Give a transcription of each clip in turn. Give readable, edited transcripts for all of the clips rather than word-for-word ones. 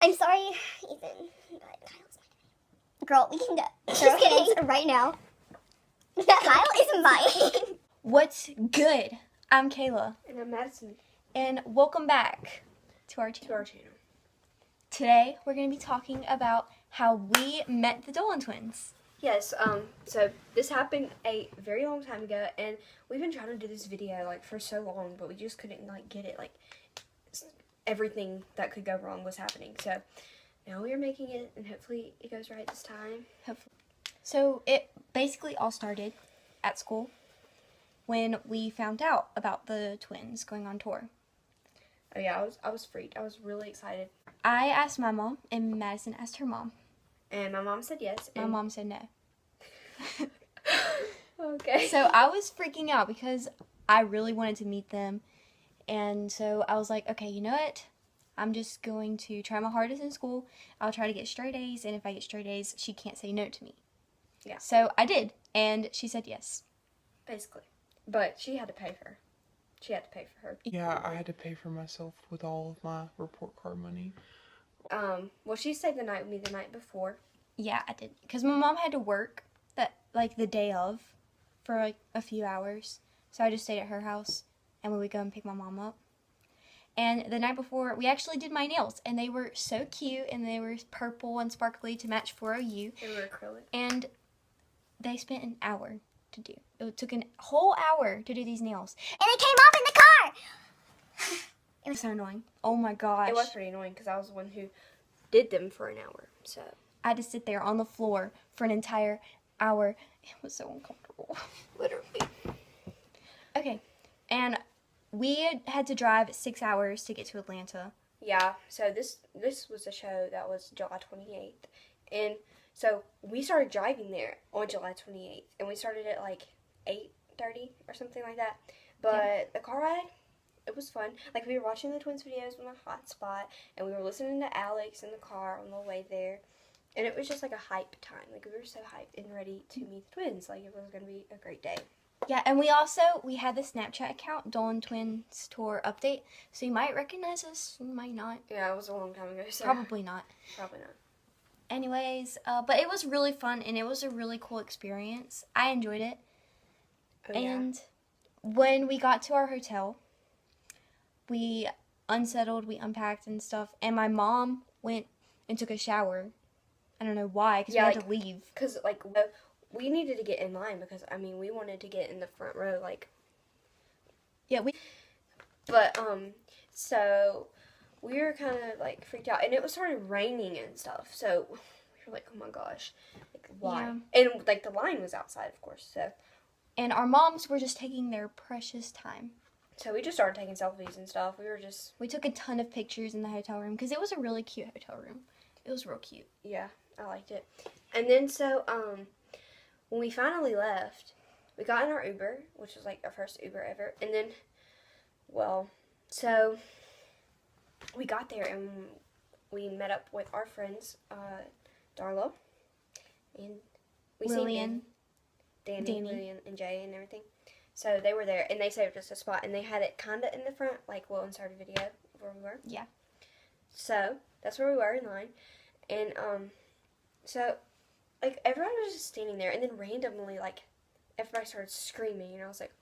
I'm sorry, Ethan. But Kyle's my girl. We can go. Just kidding. Right now. Kyle is mine. What's good? I'm Kayla. And I'm Madison. And welcome back to our channel. Today, we're going to be talking about how we met the Dolan twins. Yes, so this happened a very long time ago, and we've been trying to do this video, for so long, but we just couldn't, get it, everything that could go wrong was happening, so now we're making it, and hopefully it goes right this time. Hopefully. So, it basically all started at school when we found out about the twins going on tour. Oh yeah, I was freaked. I was really excited. I asked my mom, and Madison asked her mom. And my mom said yes. My mom said no. Okay. So I was freaking out because I really wanted to meet them. And so I was like, okay, you know what? I'm just going to try my hardest in school. I'll try to get straight A's. And if I get straight A's, she can't say no to me. Yeah. So I did. And she said yes. Basically. But she had to pay for her. She had to pay for her. Yeah, I had to pay for myself with all of my report card money. Well, she stayed the night with me the night before. Yeah, I did. Because my mom had to work the day of for a few hours. So I just stayed at her house and we would go and pick my mom up. And the night before, we actually did my nails. And they were so cute and they were purple and sparkly to match 4OU. They were acrylic. And they spent an hour to do. It took a whole hour to do these nails. And it came off in the car. It was so annoying. Oh my gosh. It was pretty annoying because I was the one who did them for an hour. So I had to sit there on the floor for an entire hour. It was so uncomfortable. literally. Okay, and we had to drive 6 hours to get to Atlanta. Yeah, so this was a show that was July 28th. And so we started driving there on July 28th. And we started at 8:30 or something like that. But Yeah. the car ride, it was fun. We were watching the twins videos on a hotspot. And we were listening to Alex in the car on the way there. And it was just a hype time. We were so hyped and ready to meet the twins. It was going to be a great day. Yeah, and we had the Snapchat account, Dolan Twins Tour Update. So you might recognize us, you might not. Yeah, it was a long time ago. So Probably not. Probably not. Anyways, but it was really fun and it was a really cool experience. I enjoyed it. Oh, yeah. And when we got to our hotel, we unsettled, we unpacked and stuff. And my mom went and took a shower. I don't know why, because we had to leave. Because, we needed to get in line because, we wanted to get in the front row, Yeah, But, so we were kind of, freaked out. And it was started raining and stuff. So we were like, oh my gosh. Why? Yeah. And, the line was outside, of course, so. And our moms were just taking their precious time. So we just started taking selfies and stuff. We took a ton of pictures in the hotel room because it was a really cute hotel room. It was real cute. Yeah, I liked it. And then, so, when we finally left, we got in our Uber, which was, our first Uber ever. And then, so we got there and we met up with our friends, Darla, and we Lillian, Danny, Danny, Lillian, and Jay, and everything. So they were there, and they saved us a spot, and they had it kind of in the front, we'll insert a video of where we were. Yeah. So that's where we were in line, and so everyone was just standing there, and then randomly everybody started screaming, and I was like,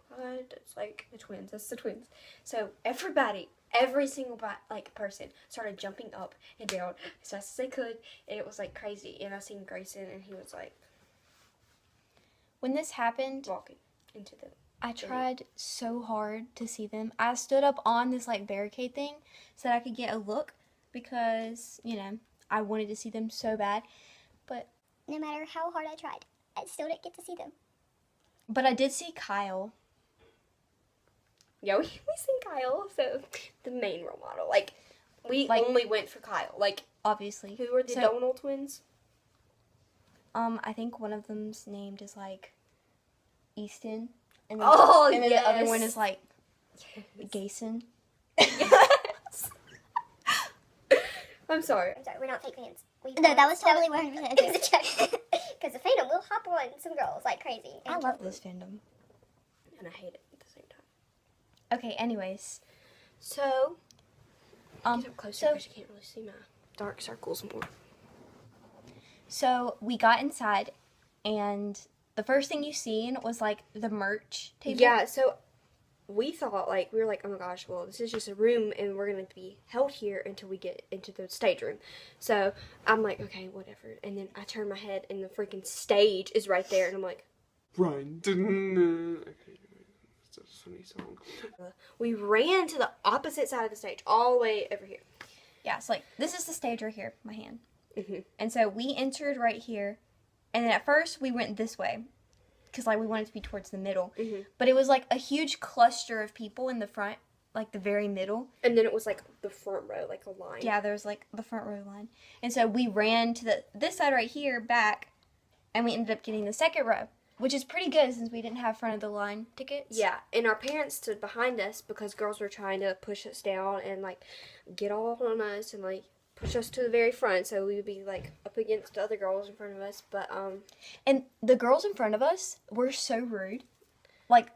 what? It's the twins. That's the twins. So every single person started jumping up and down as fast as they could, and it was crazy. And I seen Grayson, and he was when this happened, walking into the. I tried so hard to see them. I stood up on this barricade thing so that I could get a look because, I wanted to see them so bad. But No matter how hard I tried, I still didn't get to see them. But I did see Kyle. Yeah, we seen Kyle, so the main role model. We only went for Kyle. Obviously. Who are the Donald twins? I think one of them's named is Easton. And then, the other one is Grayson. Yes. I'm sorry. We're not fake fans. No, that was totally 100% a joke. Because the fandom will hop on some girls like crazy. I love this fandom. And I hate it at the same time. Okay, anyways. So, Get up closer because you can't really see my dark circles more. So we got inside, and the first thing you seen was like the merch table. Yeah, so we thought, like, we were like, oh my gosh, well, this is just a room and we're going to be held here until we get into the stage room. So I'm like, okay, whatever. And then I turn my head and the freaking stage is right there. And I'm like, Run. Okay, it's a funny song. we ran to the opposite side of the stage, all the way over here. Yeah, so like this is the stage right here, my hand. Mm-hmm. And so we entered right here, and then at first we went this way, because like we wanted to be towards the middle. Mm-hmm. But it was like a huge cluster of people in the front, like the very middle. And then it was like the front row, like a line. Yeah, there was like the front row line. And so we ran to this side right here, back, and we ended up getting the second row, which is pretty good since we didn't have front of the line tickets. Yeah, and our parents stood behind us because girls were trying to push us down and like get all on us and like push us to the very front so we would be like up against the other girls in front of us. But And the girls in front of us were so rude. Like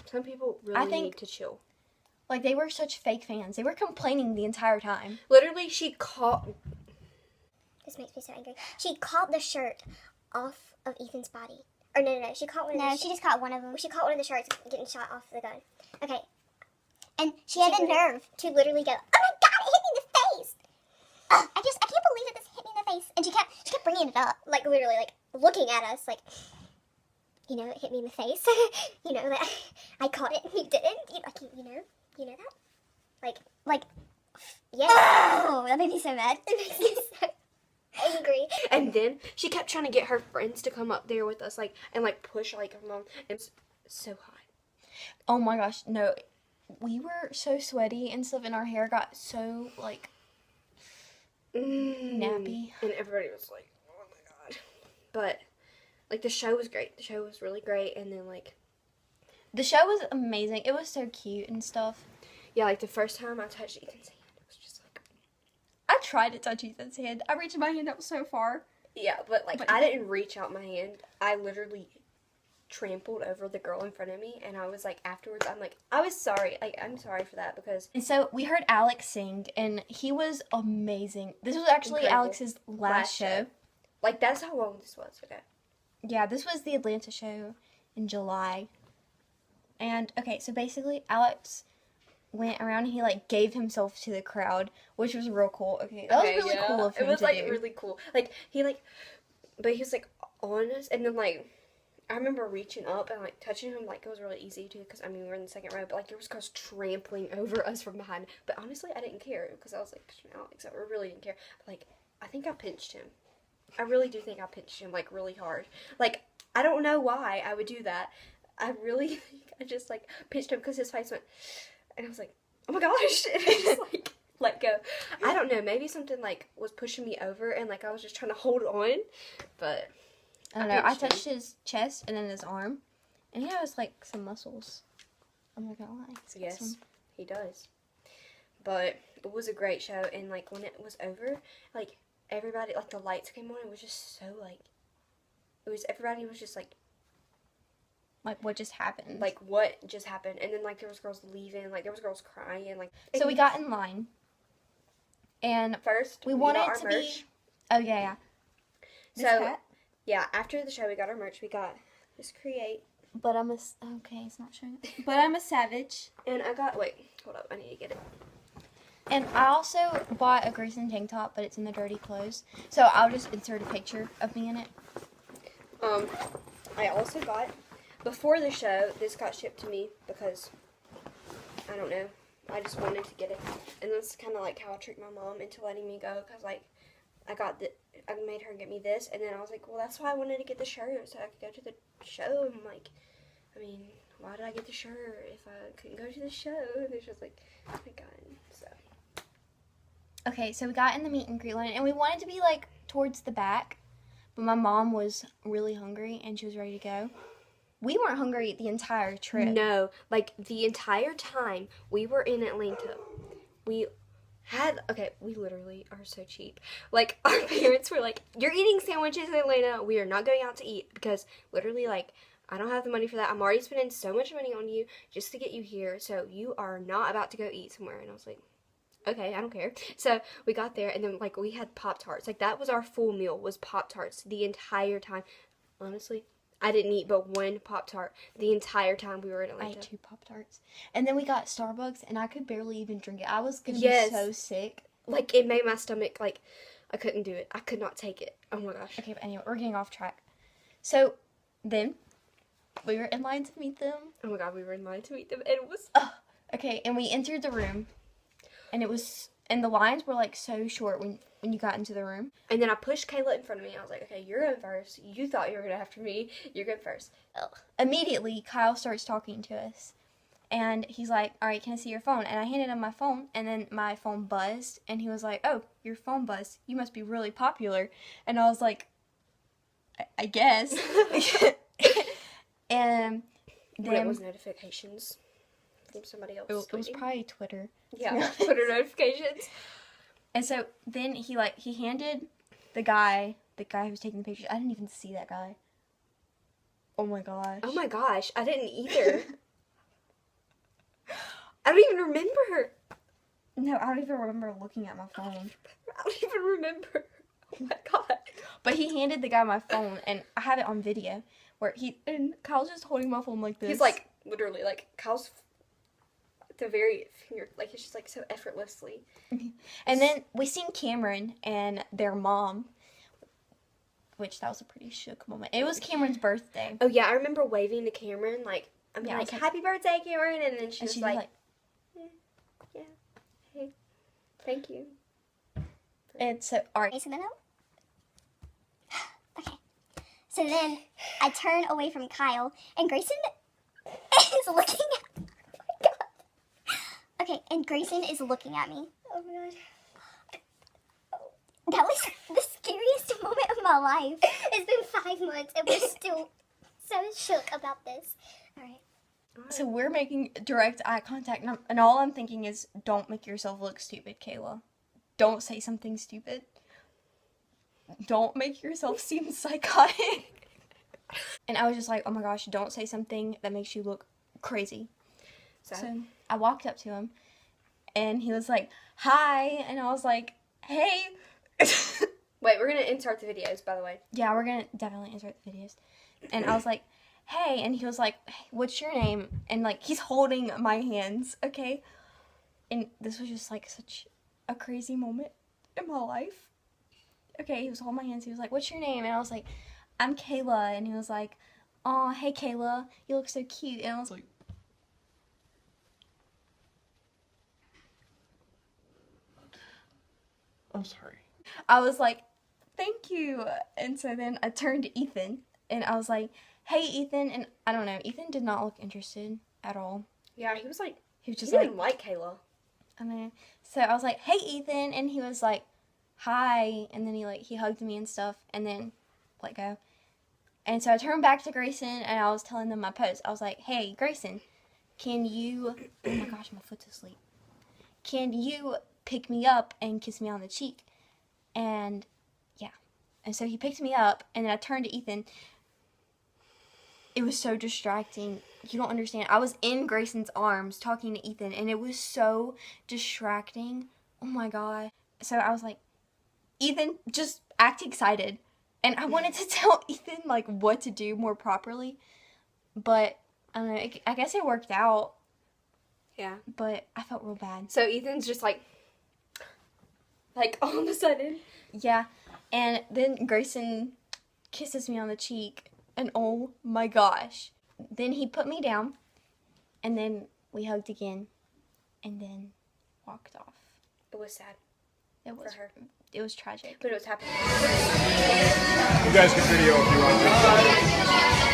some people really I think- need to chill. Like they were such fake fans. They were complaining the entire time. Literally, she caught. This makes me so angry. She caught the shirt off of Ethan's body. Or no. She caught one of the No, she just caught one of them. She caught one of the shirts getting shot off the gun. Okay. And she had the nerve to literally go, oh my god, it hit me in the face! I can't believe that this hit me in the face. And she kept bringing it up. Like, literally, like, looking at us, like, you know, it hit me in the face. You know, that I caught it and you didn't. You know that? Like, yeah. Oh, that made me so mad. It makes me so angry. And then she kept trying to get her friends to come up there with us, like, and like push like her mom. And it's so hot. Oh my gosh, no. We were so sweaty and stuff, and our hair got so, like, nappy. And everybody was like, oh my god. But like the show was great. The show was really great. And then like The show was amazing. It was so cute and stuff. yeah, like the first time I touched Ethan's hand, it was just like I tried to touch Ethan's hand. I reached my hand up so far. yeah, but like But- I didn't reach out my hand. I literally trampled over the girl in front of me, and I was like afterwards, I'm like, I was sorry. Like I'm sorry for that because And so we heard Alex sing, and he was amazing. This was actually Incredible. Alex's last show. like that's how long this was. Okay. Yeah, this was the Atlanta show in July. And okay, so basically Alex went around and he like gave himself to the crowd, which was real cool. Okay, that was really cool of him It was to like do. really cool. Like he like, but he was like on us, and then like I remember reaching up and like touching him. Like it was really easy too, because I mean we were in the second row, but like there was girls trampling over us from behind. But honestly, I didn't care because I was like, Alex, I really didn't care. But like I think I pinched him. I really do think I pinched him like really hard. Like I don't know why I would do that. I really think I just like pinched him because his face went, and I was like, oh my gosh, and I just like let go. I don't know, maybe something like was pushing me over and like I was just trying to hold on, but I don't know. I pinched him. touched his chest and then his arm, and he has like some muscles. I'm not gonna lie. He's got yes, some- he does. But it was a great show, and like when it was over, like everybody, like the lights came on, it was just so like, it was everybody was just like Like what just happened? what just happened, and then like there was girls leaving, like there was girls crying, like so we got in line, and first we got wanted our to merch. be. Oh yeah. This So hat? yeah, after the show we got our merch. We got this Create, But I'm a okay. It's not showing. But I'm a savage. and I got hold up, I need to get it. And I also bought a Grayson tank top, but it's in the dirty clothes. So I'll just insert a picture of me in it. I also got before the show. This got shipped to me because I don't know. I just wanted to get it, and that's kind of like how I tricked my mom into letting me go. Cause like I made her get me this, and then I was like, well, that's why I wanted to get the shirt so I could go to the show. And I'm like, I mean, why did I get the shirt if I couldn't go to the show? And it's just like, oh my god. So Okay, so we got in the meet and greet line, and we wanted to be like towards the back, but my mom was really hungry and she was ready to go. We weren't hungry the entire trip. no, like the entire time we were in Atlanta, we literally are so cheap. Like our parents were like, "You're eating sandwiches in Atlanta. We are not going out to eat because literally like." I don't have the money for that. I'm already spending so much money on you just to get you here, so you are not about to go eat somewhere. And I was like, Okay, I don't care. So we got there, and then like we had Pop-Tarts. Like that was our full meal, was Pop-Tarts the entire time. Honestly, I didn't eat but one Pop-Tart the entire time we were in I Atlanta. ate 2 Pop-Tarts. And then we got Starbucks, and I could barely even drink it. I was going to Yes. be so sick. Like it made my stomach like I couldn't do it. I could not take it. Oh my gosh. Okay, but anyway, we're getting off track. So then we were in line to meet them. Oh my god, we were in line to meet them, and it was Okay, and we entered the room, and the lines were like so short when you got into the room. And then I pushed Kayla in front of me. I was like, okay, you're going first. You thought you were going after me. You're going first. Immediately, Kyle starts talking to us. And he's like, all right, can I see your phone? And I handed him my phone, and then my phone buzzed. And he was like, oh, your phone buzzed. You must be really popular. And I was like, I guess. And When it was notifications from somebody else. it was probably Twitter. Yeah, Twitter notifications. And so then he handed the guy who was taking the pictures. I didn't even see that guy. Oh my gosh. Oh my gosh, I didn't either. I don't even remember. No, I don't even remember looking at my phone. I don't even remember. Oh my god. But he handed the guy my phone, and I have it on video, where and Kyle's just holding my phone like this. He's like, literally, like, Kyle's the very finger, like, it's just like so effortlessly. And then we seen Cameron and their mom, which that was a pretty shook moment. It was Cameron's birthday. Oh yeah, I remember waving to Cameron, like, I mean, Yeah, I like, was like- happy birthday, Cameron, and then she And was she like, yeah, hey, thank you. and so, alright. Grayson to know? Okay. So then I turn away from Kyle, and Grayson is looking at me. Oh my god. Okay, and Grayson is looking at me. Oh my god. That was the scariest moment of my life. It's been 5 months, and we're still so shook about this. Alright. So we're making direct eye contact, and all I'm thinking is, don't make yourself look stupid, Kayla. Don't say something stupid. Don't make yourself seem psychotic. And I was just like, oh my gosh, don't say something that makes you look crazy. So I walked up to him, and he was like, hi, and I was like, hey. Wait, we're gonna insert the videos, by the way. Yeah, we're gonna definitely insert the videos. And I was like, hey, and he was like, hey, what's your name? And like, he's holding my hands, okay? And this was just like such a crazy moment in my life. Okay, he was holding my hands, he was like, what's your name? And I was like, I'm Kayla. And he was like, oh, hey Kayla, you look so cute. And I was like, I'm sorry. I was like, thank you. And so then I turned to Ethan, and I was like, hey Ethan. And I don't know, Ethan did not look interested at all. Yeah, he was like, He was he just didn't like, even like Kayla. I mean, so I was like, hey Ethan, and he was like, hi, and then he hugged me and stuff, and then let go. And so I turned back to Grayson, and I was telling them my post. I was like, hey Grayson, can you, oh my gosh, my foot's asleep. Can you pick me up and kiss me on the cheek? And yeah. And so he picked me up, and then I turned to Ethan. It was so distracting. You don't understand. I was in Grayson's arms talking to Ethan, and it was so distracting. Oh my god. So I was like, Ethan, just act excited. And I wanted to tell Ethan, like, what to do more properly. But, I don't know, I guess it worked out. Yeah. But I felt real bad. So Ethan's just like all of a sudden. Yeah. And then Grayson kisses me on the cheek. And oh my gosh. Then he put me down. And then we hugged again. And then walked off. It was sad It was for her, it was tragic. but it was happening. You guys can video if you want.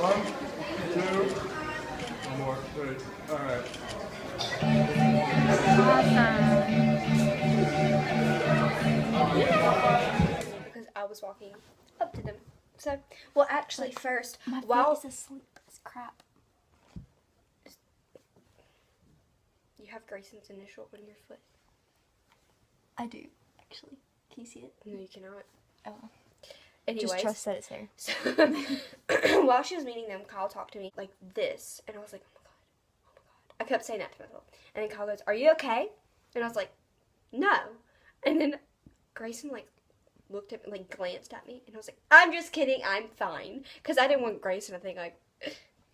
One, two, one more, three. All right. Because I was walking up to them. So, well, actually, first, My while foot is asleep. crap. You have Grayson's initial on your foot. I do, actually. Can you see it? No, you cannot. Oh. Anyways, Just trust that it's there. so, while she was meeting them, Kyle talked to me like this, and I was like, oh my god, oh my god. I kept saying that to myself. And then Kyle goes, "Are you okay?" And I was like, "No." And then Grayson like looked at me, like glanced at me, and I was like, "I'm just kidding, I'm fine," because I didn't want Grayson to think like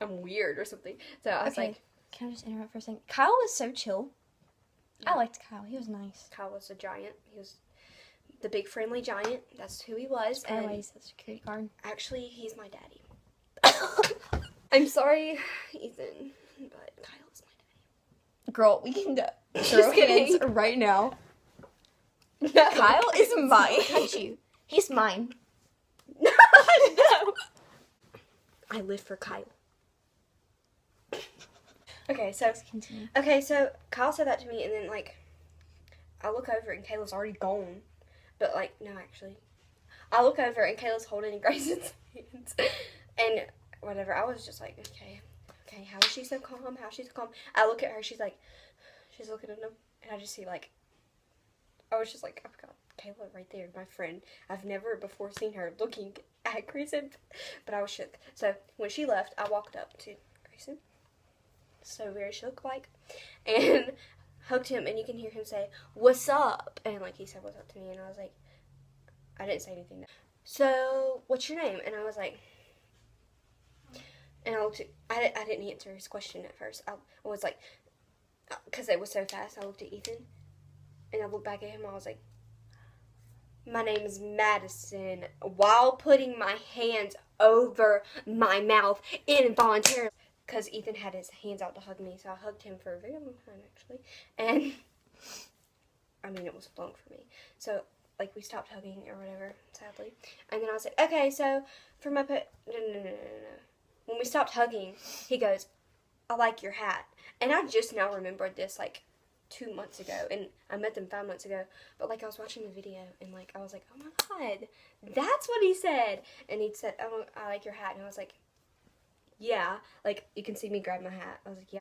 I'm weird or something. So I was like, can I just interrupt for a second? Kyle was so chill. I liked Kyle. He was nice. Kyle was a giant. He was the big friendly giant. That's who he was. And Always a security guard. actually, he's my daddy. I'm sorry, Ethan, but Kyle is my daddy. Girl, we can Just throw kidding. hands right now. No. Kyle is mine. Touch you. He's mine. No. I live for Kyle. Okay, so Continue. Kyle said that to me, and then like I look over and Kayla's already gone. But like no, actually, I look over and Kayla's holding Grayson's hands, and whatever. I was just like, okay, how is she so calm? How is she so calm? I look at her, she's looking at him, and I just see like, I was just like, oh my god, Kayla right there, my friend. I've never before seen her looking at Grayson, but I was shook. So when she left, I walked up to Grayson, so very shook like, and hugged him, and you can hear him say, "What's up?" And like he said, "What's up?" to me, and I was like, I didn't say anything. So, what's your name? And I was like, and I looked at, I didn't answer his question at first. I was like, because it was so fast, I looked at Ethan, and I looked back at him, and I was like, my name is Madison, while putting my hands over my mouth involuntarily. Because Ethan had his hands out to hug me, so I hugged him for a very long time, actually. And, I mean, it was long for me. So, like, we stopped hugging or whatever, sadly. And then I was like, okay, so, for my no. When we stopped hugging, he goes, "I like your hat." And I just now remembered this, like, 2 months ago. And I met them 5 months ago. But, like, I was watching the video, and, like, I was like, oh, my God, that's what he said. And he said, "Oh, I like your hat." And I was like, yeah, like, you can see me grab my hat. I was like, yeah.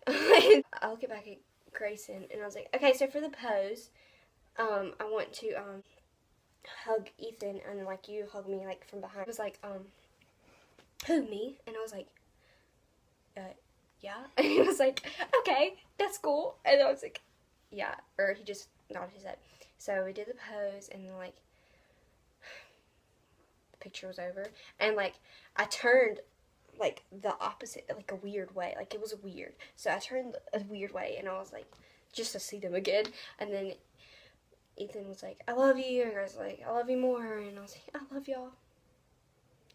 I look back at Grayson, and I was like, okay, so for the pose, I want to, hug Ethan, and, like, you hug me, like, from behind. It was like, who, me? And I was like, yeah. And he was like, okay, that's cool. And I was like, yeah. Or he just nodded his head. So we did the pose, and then, like, the picture was over. And, like, I turned like the opposite, like a weird way, like it was weird, so I turned a weird way, and I was like, just to see them again. And then Ethan was like, "I love you," and I was like, "I love you more," and I was like, "I love y'all,"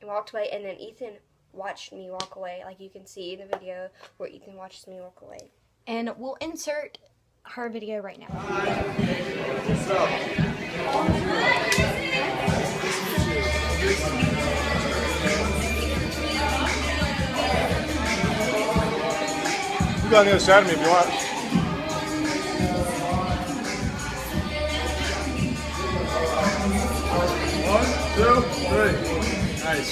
and walked away. And then Ethan watched me walk away, like you can see in the video where Ethan watches me walk away. And we'll insert her video right now. You got on the other side of me if you want. One, 2, 3. Nice.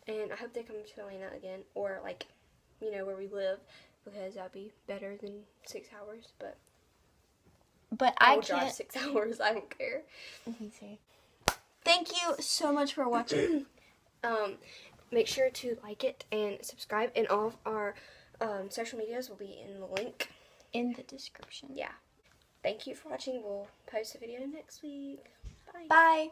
And I hope they come to Atlanta again, or like, you know, where we live, because that'd be better than 6 hours. But I will drive can't. 6 hours. I don't care. Thank you so much for watching. Make sure to like it and subscribe, and all of our social medias will be in the link In the description. Yeah. Thank you for watching. We'll post a video next week. Bye. Bye.